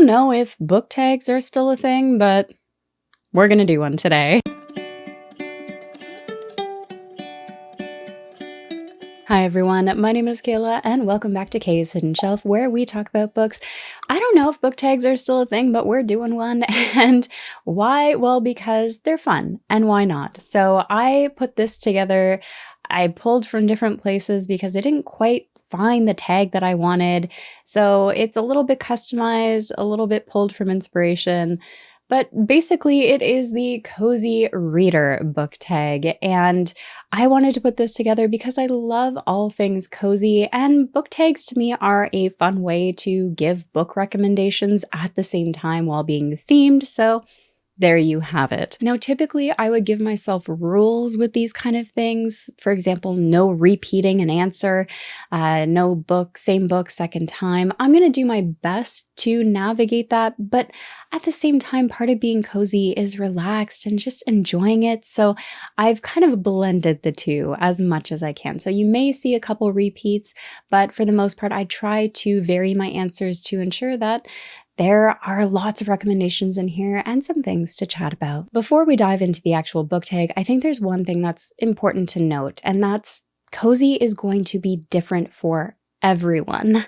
don't know if book tags are still a thing, but we're gonna do one today. Hi everyone, my name is Kayla and welcome back to Kay's Hidden Shelf, where we talk about books. I don't know if book tags are still a thing, but we're doing one. And why? Well, because they're fun, and why not? So I put this together. I pulled from different places because I didn't quite find the tag that I wanted. So it's a little bit customized, a little bit pulled from inspiration. But basically, it is the Cozy Reader book tag, and I wanted to put this together because I love all things cozy, and book tags to me are a fun way to give book recommendations at the same time while being themed, so there you have it. Now, typically I would give myself rules with these kind of things. For example, no repeating an answer, no book, same book, second time. I'm going to do my best to navigate that, but at the same time, part of being cozy is relaxed and just enjoying it. So I've kind of blended the two as much as I can. So you may see a couple repeats, but for the most part, I try to vary my answers to ensure that there are lots of recommendations in here and some things to chat about. Before we dive into the actual book tag, I think there's one thing that's important to note, and that's cozy is going to be different for everyone.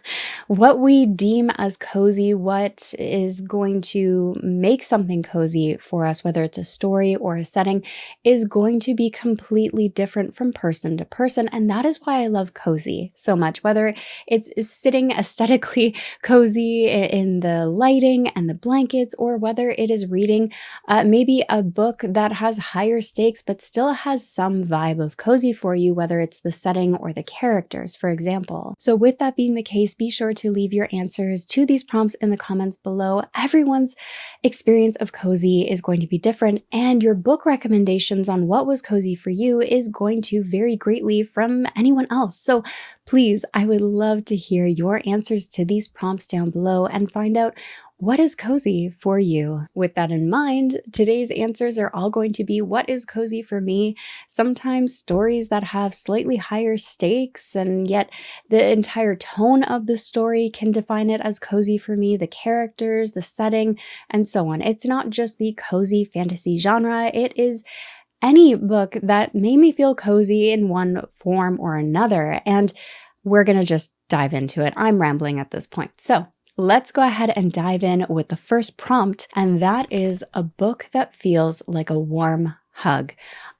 What we deem as cozy, what is going to make something cozy for us, whether it's a story or a setting, is going to be completely different from person to person. And that is why I love cozy so much, whether it's sitting aesthetically cozy in the lighting and the blankets, or whether it is reading maybe a book that has higher stakes but still has some vibe of cozy for you, whether it's the setting or the characters, for example. So with that being the case, be sure to leave your answers to these prompts in the comments below. Everyone's experience of cozy is going to be different, and your book recommendations on what was cozy for you is going to vary greatly from anyone else. So please, I would love to hear your answers to these prompts down below and find out what is cozy for you. With that in mind, today's answers are all going to be what is cozy for me. Sometimes stories that have slightly higher stakes, and yet the entire tone of the story can define it as cozy for me, the characters, the setting, and so on. It's not just the cozy fantasy genre, it is any book that made me feel cozy in one form or another. And we're gonna just dive into it. I'm rambling at this point. So let's go ahead and dive in with the first prompt, and that is a book that feels like a warm hug.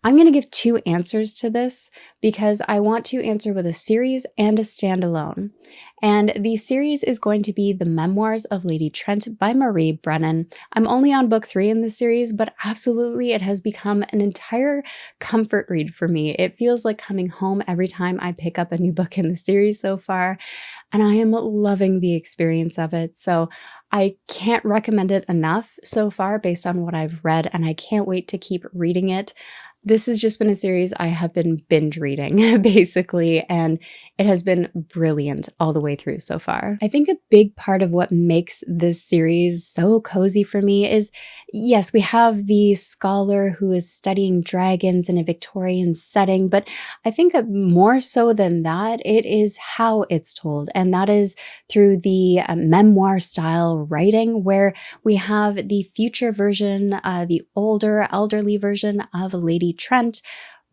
I'm going to give two answers to this because I want to answer with a series and a standalone. And the series is going to be The Memoirs of Lady Trent by Marie Brennan. I'm only on book 3 in the series, but absolutely it has become an entire comfort read for me. It feels like coming home every time I pick up a new book in the series so far, and I am loving the experience of it. So I can't recommend it enough so far based on what I've read, and I can't wait to keep reading it. This has just been a series I have been binge reading, basically, and it has been brilliant all the way through so far. I think a big part of what makes this series so cozy for me is, yes, we have the scholar who is studying dragons in a Victorian setting, but I think more so than that, it is how it's told, and that is through the memoir-style writing, where we have the future version, the older, elderly version of Lady Trent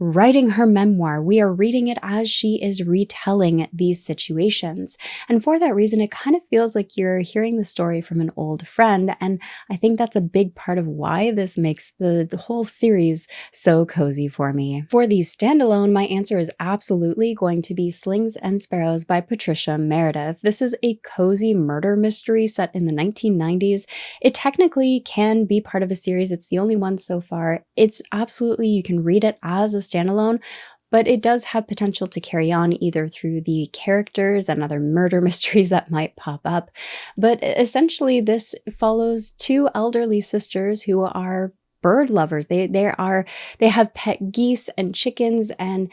writing her memoir. We are reading it as she is retelling these situations. And for that reason, it kind of feels like you're hearing the story from an old friend. And I think that's a big part of why this makes the whole series so cozy for me. For the standalone, my answer is absolutely going to be Slings and Sparrows by Patricia Meredith. This is a cozy murder mystery set in the 1990s. It technically can be part of a series. It's the only one so far. It's absolutely, you can read it as a standalone, but it does have potential to carry on either through the characters and other murder mysteries that might pop up. But essentially, this follows two elderly sisters who are bird lovers. They have pet geese and chickens, and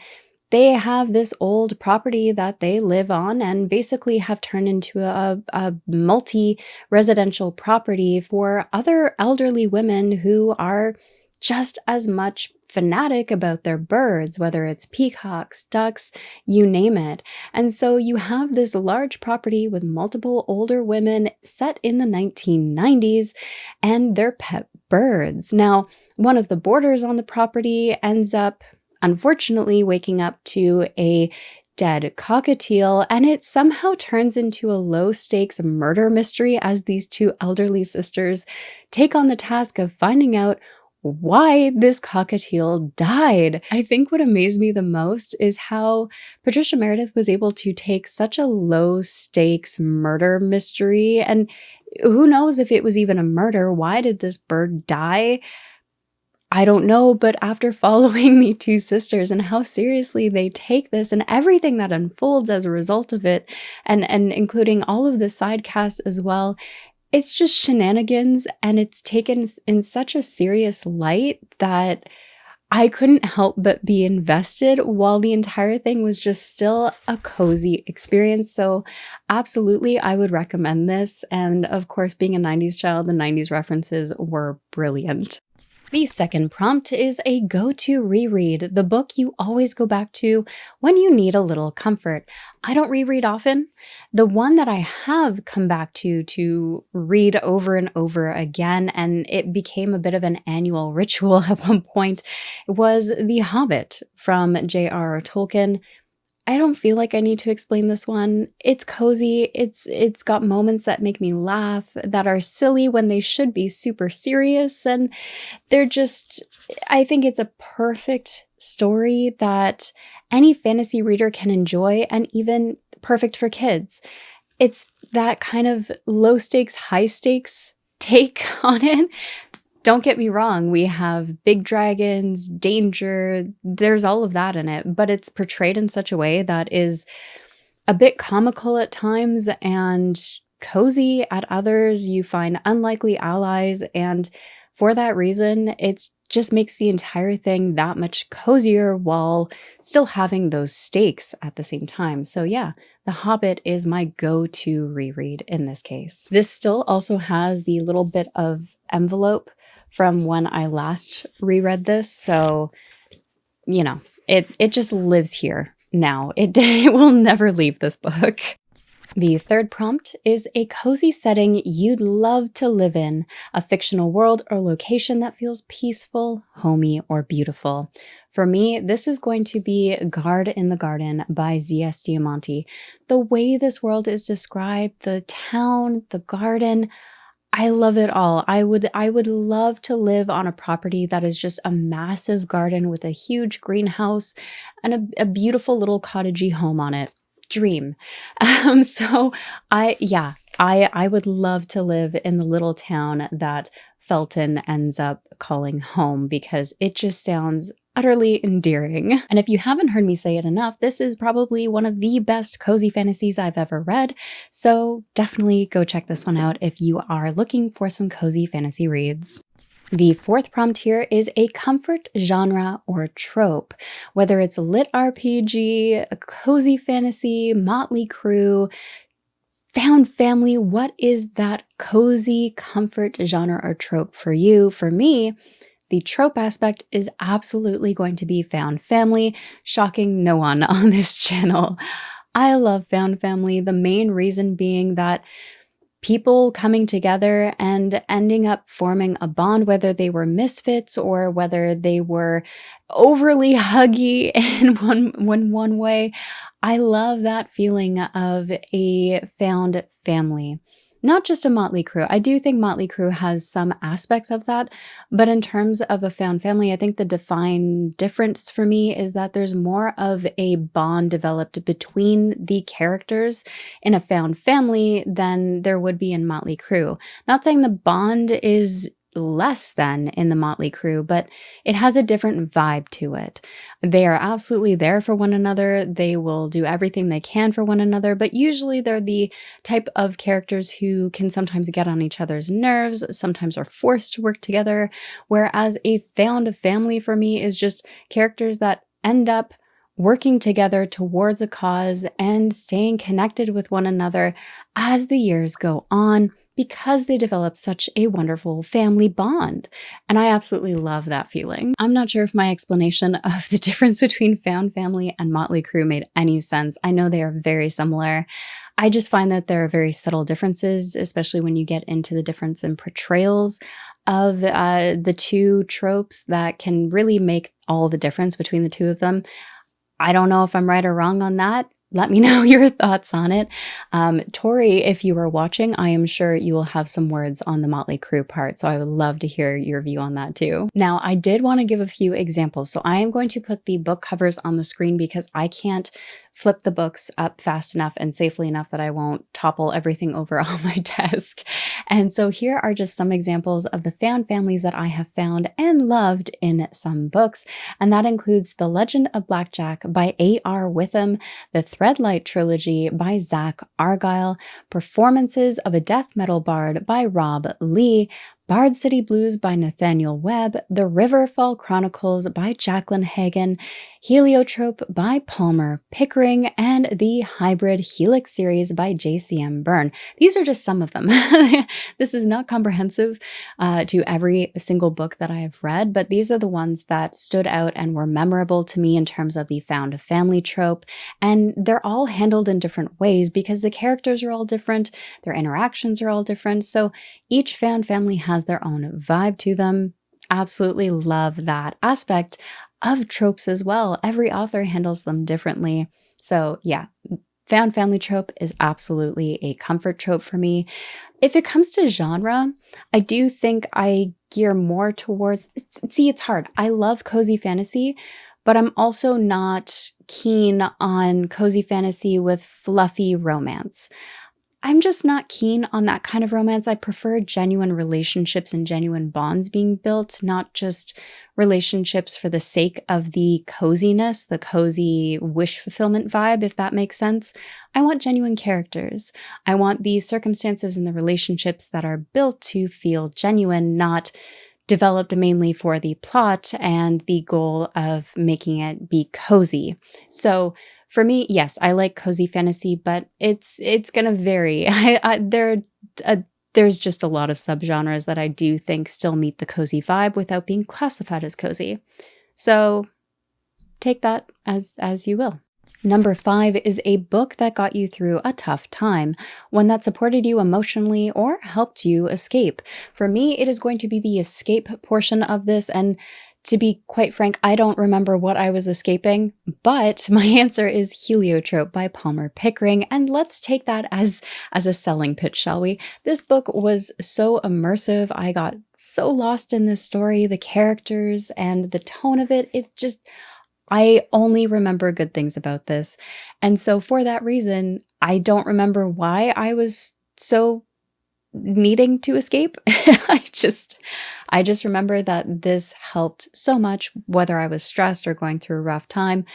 they have this old property that they live on and basically have turned into a multi-residential property for other elderly women who are just as much fanatic about their birds, whether it's peacocks, ducks, you name it. And so you have this large property with multiple older women set in the 1990s and their pet birds. Now, one of the boarders on the property ends up, unfortunately, waking up to a dead cockatiel, and it somehow turns into a low-stakes murder mystery as these two elderly sisters take on the task of finding out why this cockatiel died. I think what amazed me the most is how Patricia Meredith was able to take such a low-stakes murder mystery, and who knows if it was even a murder. Why did this bird die? I don't know, but after following the two sisters and how seriously they take this and everything that unfolds as a result of it, and including all of the side cast as well, it's just shenanigans, and it's taken in such a serious light that I couldn't help but be invested while the entire thing was just still a cozy experience. So absolutely, I would recommend this. And of course, being a 90s child, the 90s references were brilliant. The second prompt is a go-to reread, the book you always go back to when you need a little comfort. I don't reread often. The one that I have come back to read over and over again, and it became a bit of an annual ritual at one point, was The Hobbit from J.R.R. Tolkien. I don't feel like I need to explain this one. It's cozy. It's got moments that make me laugh, that are silly when they should be super serious, and they're just, I think it's a perfect story that any fantasy reader can enjoy, and even perfect for kids. It's that kind of low stakes, high stakes take on it. Don't get me wrong, we have big dragons, danger, there's all of that in it, but it's portrayed in such a way that is a bit comical at times and cozy at others. You find unlikely allies, and for that reason, it just makes the entire thing that much cozier while still having those stakes at the same time. So yeah, The Hobbit is my go-to reread in this case. This still also has the little bit of envelope from when I last reread this, so, you know, it just lives here now. It will never leave this book. The third prompt is a cozy setting you'd love to live in, a fictional world or location that feels peaceful, homey, or beautiful. For me, this is going to be Guard in the Garden by Z.S. Diamante. The way this world is described, the town, the garden, I love it all. I would love to live on a property that is just a massive garden with a huge greenhouse and a beautiful little cottagey home on it. Dream. So I would love to live in the little town that Felton ends up calling home, because it just sounds utterly endearing. And if you haven't heard me say it enough, this is probably one of the best cozy fantasies I've ever read. So definitely go check this one out if you are looking for some cozy fantasy reads. The fourth prompt here is a comfort genre or trope. Whether it's a lit RPG, a cozy fantasy, motley crew, found family, what is that cozy comfort genre or trope for you? For me, the trope aspect is absolutely going to be found family, shocking no one on this channel. I love found family, the main reason being that people coming together and ending up forming a bond, whether they were misfits or whether they were overly huggy in one way. I love that feeling of a found family. Not just a motley crew. I do think motley crew has some aspects of that, but in terms of a found family, I think the defined difference for me is that there's more of a bond developed between the characters in a found family than there would be in motley crew. Not saying the bond is less than in the motley crew, but it has a different vibe to it. They are absolutely there for one another. They will do everything they can for one another, but usually they're the type of characters who can sometimes get on each other's nerves, sometimes are forced to work together, whereas a found family for me is just characters that end up working together towards a cause and staying connected with one another as the years go on. because they develop such a wonderful family bond. And I absolutely love that feeling. I'm not sure if my explanation of the difference between found family and Motley Crue made any sense. I know they are very similar. I just find that there are very subtle differences, especially when you get into the difference in portrayals of the two tropes that can really make all the difference between the two of them. I don't know if I'm right or wrong on that. Let me know your thoughts on it. Tori, if you are watching, I am sure you will have some words on the Motley Crue part, so I would love to hear your view on that too. Now, I did want to give a few examples, so I am going to put the book covers on the screen because I can't flip the books up fast enough and safely enough that I won't topple everything over on my desk. And so here are just some examples of the found families that I have found and loved in some books. And that includes The Legend of Blackjack by A.R. Witham, the Threadlight Trilogy by Zach Argyle, Performances of a Death Metal Bard by Rob Lee, Bard City Blues by Nathaniel Webb, The Riverfall Chronicles by Jacqueline Hagan, Heliotrope by Palmer Pickering, and the Hybrid Helix series by JCM Byrne. These are just some of them. This is not comprehensive to every single book that I have read, but these are the ones that stood out and were memorable to me in terms of the found family trope. And they're all handled in different ways because the characters are all different, their interactions are all different. So each found family has their own vibe to them. Absolutely love that aspect of tropes as well. Every author handles them differently. So yeah, found family trope is absolutely a comfort trope for me. If it comes to genre, I do think I gear more towards, it's hard. I love cozy fantasy, but I'm also not keen on cozy fantasy with fluffy romance. I'm just not keen on that kind of romance. I prefer genuine relationships and genuine bonds being built, not just relationships for the sake of the coziness, the cozy wish fulfillment vibe, if that makes sense. I want genuine characters. I want the circumstances and the relationships that are built to feel genuine, not developed mainly for the plot and the goal of making it be cozy. So for me, yes, I like cozy fantasy, but it's gonna vary. There's just a lot of subgenres that I do think still meet the cozy vibe without being classified as cozy. So take that as you will. Number 5 is a book that got you through a tough time, one that supported you emotionally or helped you escape. For me, it is going to be the escape portion of this, and to be quite frank, I don't remember what I was escaping, but my answer is Heliotrope by Palmer Pickering, and let's take that as a selling pitch, shall we? This book was so immersive. I got so lost in this story, the characters and the tone of it. I only remember good things about this. And so for that reason, I don't remember why I was so needing to escape. I just remember that this helped so much, whether I was stressed or going through a rough time.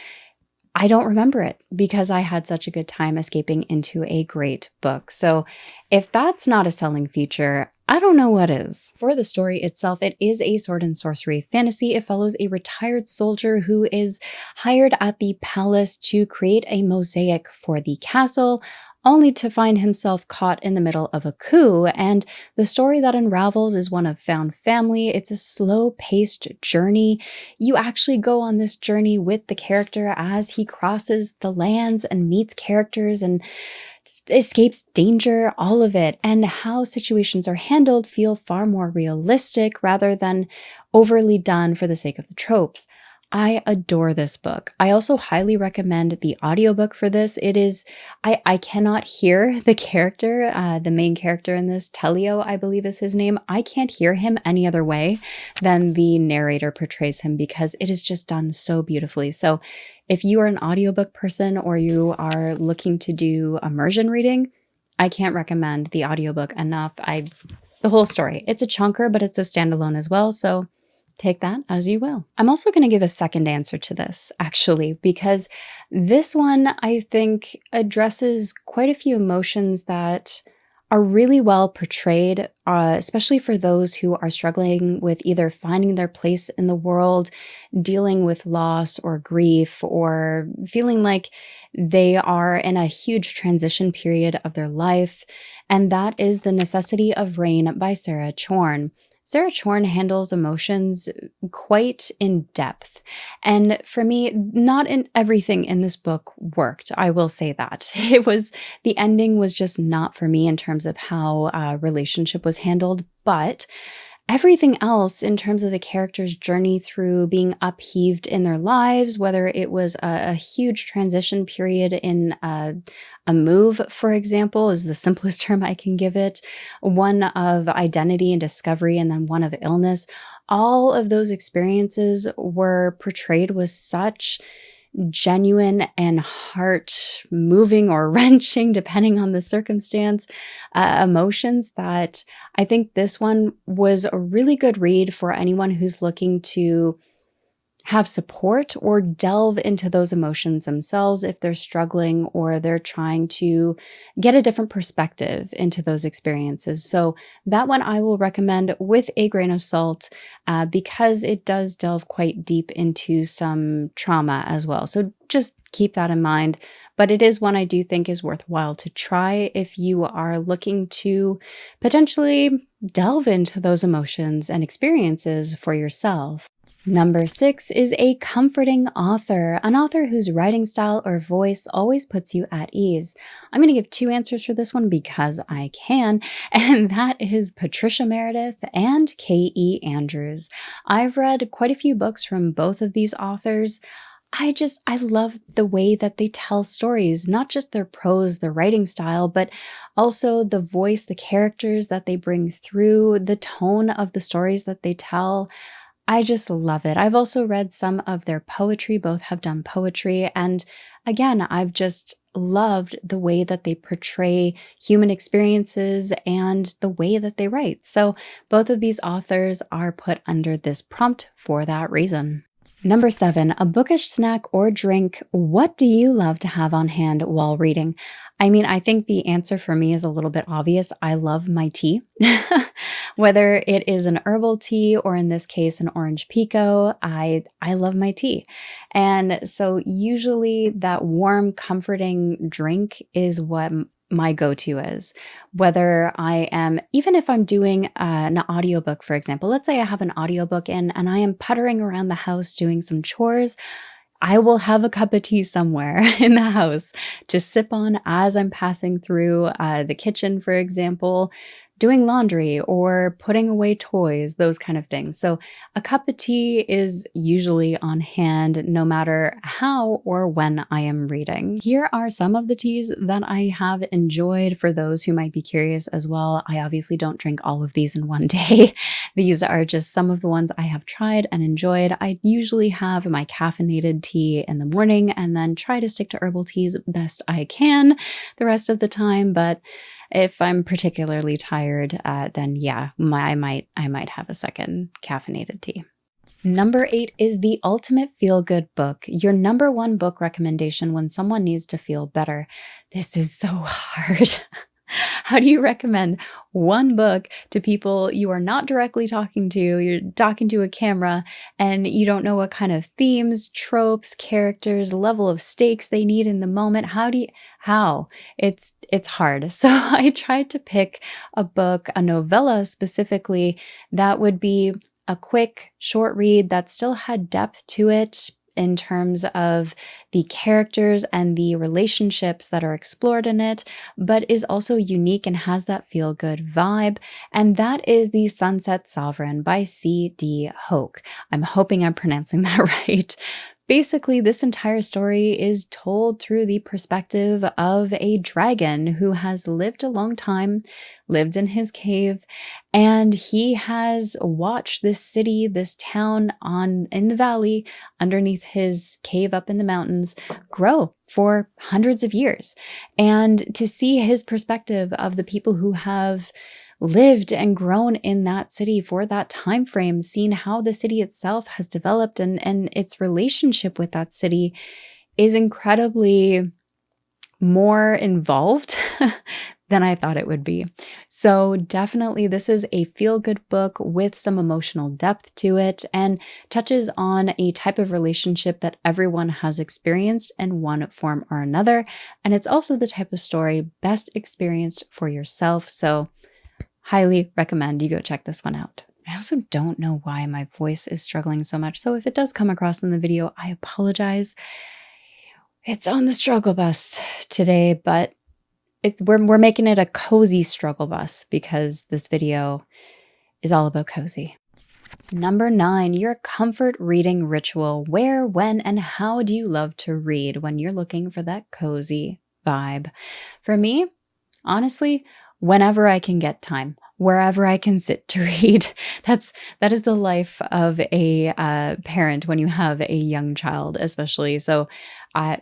I don't remember it because I had such a good time escaping into a great book. So if that's not a selling feature, I don't know what is. For the story itself, it is a sword and sorcery fantasy. It follows a retired soldier who is hired at the palace to create a mosaic for the castle, only to find himself caught in the middle of a coup. And the story that unravels is one of found family. It's a slow-paced journey. You actually go on this journey with the character as he crosses the lands and meets characters and escapes danger, all of it. And how situations are handled feel far more realistic rather than overly done for the sake of the tropes. I adore this book. I also highly recommend the audiobook for this. It is, I cannot hear the character, the main character in this, Telio, I believe is his name. I can't hear him any other way than the narrator portrays him because it is just done so beautifully. So if you are an audiobook person or you are looking to do immersion reading, I can't recommend the audiobook enough. The whole story, it's a chunker, but it's a standalone as well. So take that as you will. I'm also going to give a second answer to this, actually, because this one, I think, addresses quite a few emotions that are really well portrayed, especially for those who are struggling with either finding their place in the world, dealing with loss or grief, or feeling like they are in a huge transition period of their life. And that is The Necessity of Rain by Sarah Chorn. Sarah Chorn handles emotions quite in depth. And for me, not in everything in this book worked. I will say that. The ending was just not for me in terms of how a relationship was handled, but everything else in terms of the characters' journey through being upheaved in their lives, whether it was a huge transition period in a move, for example, is the simplest term I can give it, one of identity and discovery, and then one of illness. All of those experiences were portrayed with such genuine and heart moving or wrenching, depending on the circumstance, emotions that I think this one was a really good read for anyone who's looking to have support or delve into those emotions themselves if they're struggling or they're trying to get a different perspective into those experiences. So that one I will recommend with a grain of salt because it does delve quite deep into some trauma as well. So just keep that in mind. But it is one I do think is worthwhile to try if you are looking to potentially delve into those emotions and experiences for yourself. Number 6 is a comforting author, an author whose writing style or voice always puts you at ease. I'm going to give 2 answers for this one because I can, and that is Patricia Meredith and K.E. Andrews. I've read quite a few books from both of these authors. I love the way that they tell stories, not just their prose, their writing style, but also the voice, the characters that they bring through, the tone of the stories that they tell. I just love it. I've also read some of their poetry. Both have done poetry. And again, I've just loved the way that they portray human experiences and the way that they write. So both of these authors are put under this prompt for that reason. Number 7, a bookish snack or drink. What do you love to have on hand while reading? I mean, I think the answer for me is a little bit obvious. I love my tea. Whether it is an herbal tea or in this case, an orange pico, I love my tea. And so usually that warm, comforting drink is what my go-to is. Whether I am, even if I'm doing an audiobook, for example, let's say I have an audiobook in and I am puttering around the house doing some chores, I will have a cup of tea somewhere in the house to sip on as I'm passing through the kitchen, for example, doing laundry or putting away toys, those kind of things. So a cup of tea is usually on hand no matter how or when I am reading. Here are some of the teas that I have enjoyed for those who might be curious as well. I obviously don't drink all of these in one day. These are just some of the ones I have tried and enjoyed. I usually have my caffeinated tea in the morning and then try to stick to herbal teas best I can the rest of the time. But if I'm particularly tired, then yeah, I might have a second caffeinated tea. Number 8 is the ultimate feel-good book, your number 1 book recommendation when someone needs to feel better. This is so hard. How do you recommend one book to people you are not directly talking to, you're talking to a camera, and you don't know what kind of themes, tropes, characters, level of stakes they need in the moment? How? It's hard. So I tried to pick a book, a novella specifically, that would be a quick, short read that still had depth to it in terms of the characters and the relationships that are explored in it, but is also unique and has that feel-good vibe. And that is The Sunset Sovereign by C.D. Hoke. I'm hoping I'm pronouncing that right. Basically, this entire story is told through the perspective of a dragon who has lived a long time, lived in his cave, and he has watched this city, this town in the valley underneath his cave up in the mountains grow for hundreds of years. And to see his perspective of the people who have lived and grown in that city for that time frame, seen how the city itself has developed and its relationship with that city is incredibly more involved than I thought it would be. So definitely this is a feel-good book with some emotional depth to it and touches on a type of relationship that everyone has experienced in one form or another. And it's also the type of story best experienced for yourself. So highly recommend you go check this one out. I also don't know why my voice is struggling so much. So if it does come across in the video, I apologize. It's on the struggle bus today, but we're making it a cozy struggle bus because this video is all about cozy. Number 9, your comfort reading ritual. Where, when, and how do you love to read when you're looking for that cozy vibe? For me, honestly, whenever I can get time, wherever I can sit to read. That is the life of a parent when you have a young child, especially. So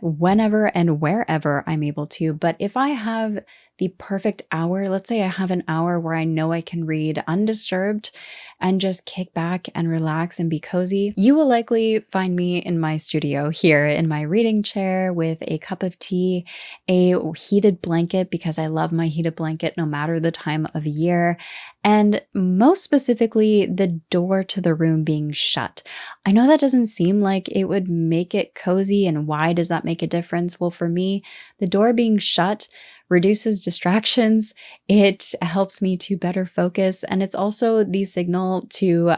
whenever and wherever I'm able to. But if I have the perfect hour, let's say I have an hour where I know I can read undisturbed and just kick back and relax and be cozy, you will likely find me in my studio here in my reading chair with a cup of tea, a heated blanket because I love my heated blanket no matter the time of year, and most specifically, the door to the room being shut. I know that doesn't seem like it would make it cozy, and why does that make a difference? Well, for me, the door being shut reduces distractions, it helps me to better focus, and it's also the signal to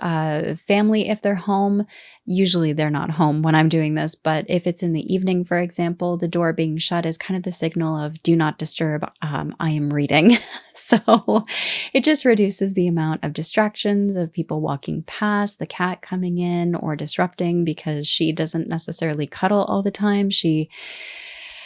family if they're home. Usually they're not home when I'm doing this, but if it's in the evening, for example, the door being shut is kind of the signal of do not disturb, I am reading. So it just reduces the amount of distractions of people walking past, the cat coming in or disrupting because she doesn't necessarily cuddle all the time. She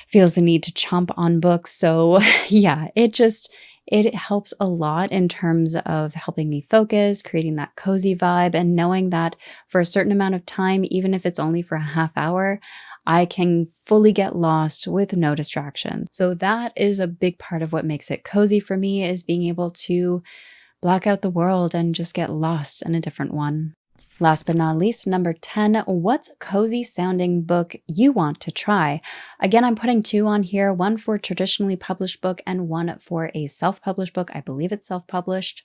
feels the need to chomp on books. So yeah, it helps a lot in terms of helping me focus, creating that cozy vibe, and knowing that for a certain amount of time, even if it's only for a half hour, I can fully get lost with no distractions. So that is a big part of what makes it cozy for me, is being able to block out the world and just get lost in a different one. Last but not least, number 10, what's a cozy sounding book you want to try? Again, I'm putting 2 on here, one for a traditionally published book and one for a self-published book. I believe it's self-published.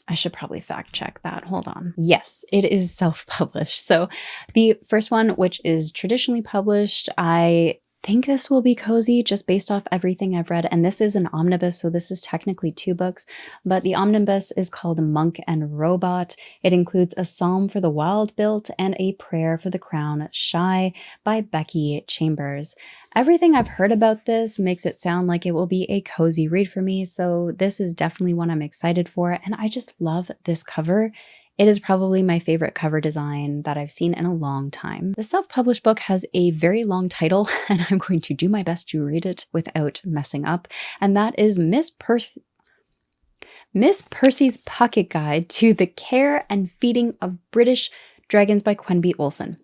I should probably fact check that. Hold on. Yes, it is self-published. So the first one, which is traditionally published, I think this will be cozy just based off everything I've read. And this is an omnibus, so this is technically 2 books, but the omnibus is called Monk and Robot. It includes a psalm for the wild built and a prayer for the crown shy by Becky Chambers. Everything I've heard about this makes it sound like it will be a cozy read for me, so this is definitely one I'm excited for, and I just love this cover. It is probably my favorite cover design that I've seen in a long time. The self-published book has a very long title, and I'm going to do my best to read it without messing up, and that is Miss Percy's Pocket Guide to the Care and Feeding of British Dragons by Quenby Olson.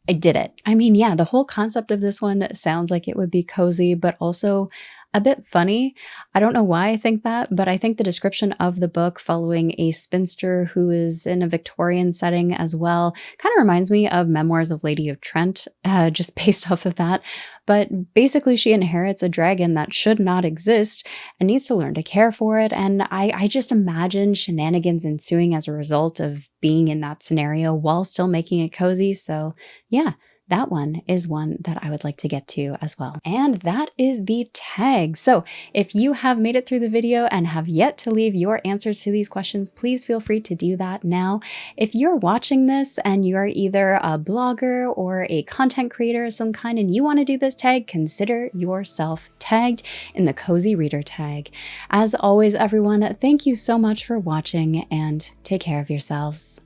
I did it. I mean, yeah, the whole concept of this one sounds like it would be cozy, but also a bit funny. I don't know why I think that, but I think the description of the book following a spinster who is in a Victorian setting as well kind of reminds me of Memoirs of Lady of Trent, just based off of that. But basically she inherits a dragon that should not exist and needs to learn to care for it. And I just imagine shenanigans ensuing as a result of being in that scenario while still making it cozy. So yeah, that one is one that I would like to get to as well. And that is the tag. So if you have made it through the video and have yet to leave your answers to these questions, please feel free to do that now. If you're watching this and you're either a blogger or a content creator of some kind and you want to do this tag, consider yourself tagged in the Cozy Reader tag. As always, everyone, thank you so much for watching and take care of yourselves.